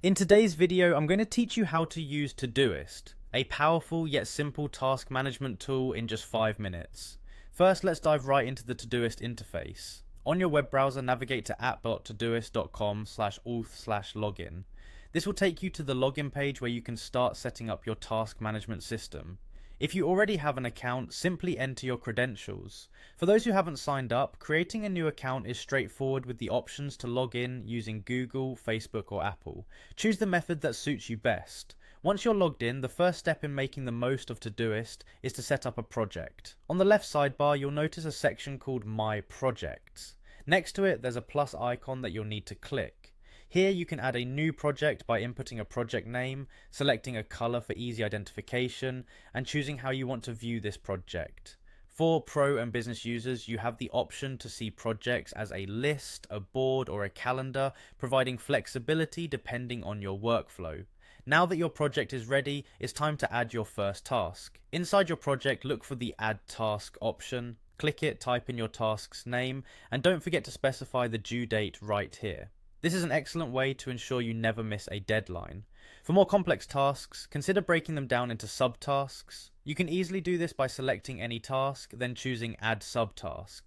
In today's video, I'm going to teach you how to use Todoist, a powerful yet simple task management tool in just 5 minutes. First, let's dive right into the Todoist interface. On your web browser, navigate to app.todoist.com/auth/login. This will take you to the login page where you can start setting up your task management system. If you already have an account, simply enter your credentials. For those who haven't signed up, creating a new account is straightforward with the options to log in using Google, Facebook, or Apple. Choose the method that suits you best. Once you're logged in, the first step in making the most of Todoist is to set up a project. On the left sidebar, you'll notice a section called My Projects. Next to it, there's a plus icon that you'll need to click. Here you can add a new project by inputting a project name, selecting a color for easy identification, and choosing how you want to view this project. For pro and business users, you have the option to see projects as a list, a board, or a calendar, providing flexibility depending on your workflow. Now that your project is ready, it's time to add your first task. Inside your project, look for the Add Task option. Click it, type in your task's name, and don't forget to specify the due date right here. This is an excellent way to ensure you never miss a deadline. For more complex tasks, consider breaking them down into subtasks. You can easily do this by selecting any task, then choosing Add Subtask.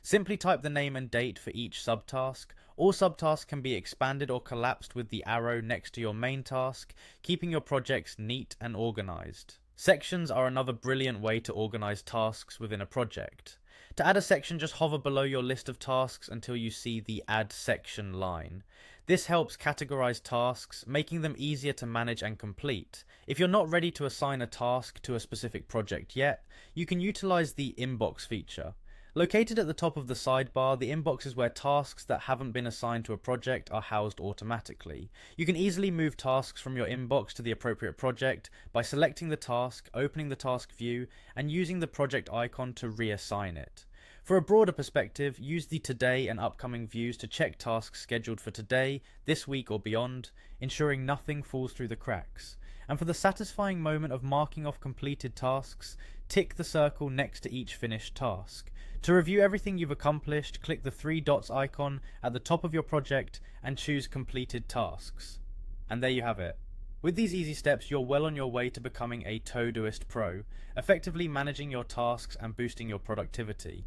Simply type the name and date for each subtask. All subtasks can be expanded or collapsed with the arrow next to your main task, keeping your projects neat and organized. Sections are another brilliant way to organize tasks within a project. To add a section, just hover below your list of tasks until you see the Add Section line. This helps categorize tasks, making them easier to manage and complete. If you're not ready to assign a task to a specific project yet, you can utilize the Inbox feature. Located at the top of the sidebar, the inbox is where tasks that haven't been assigned to a project are housed automatically. You can easily move tasks from your inbox to the appropriate project by selecting the task, opening the task view, and using the project icon to reassign it. For a broader perspective, use the Today and Upcoming views to check tasks scheduled for today, this week, or beyond, ensuring nothing falls through the cracks. And for the satisfying moment of marking off completed tasks, tick the circle next to each finished task. To review everything you've accomplished, click the 3 dots icon at the top of your project and choose Completed Tasks. And there you have it. With these easy steps, you're well on your way to becoming a Todoist Pro, effectively managing your tasks and boosting your productivity.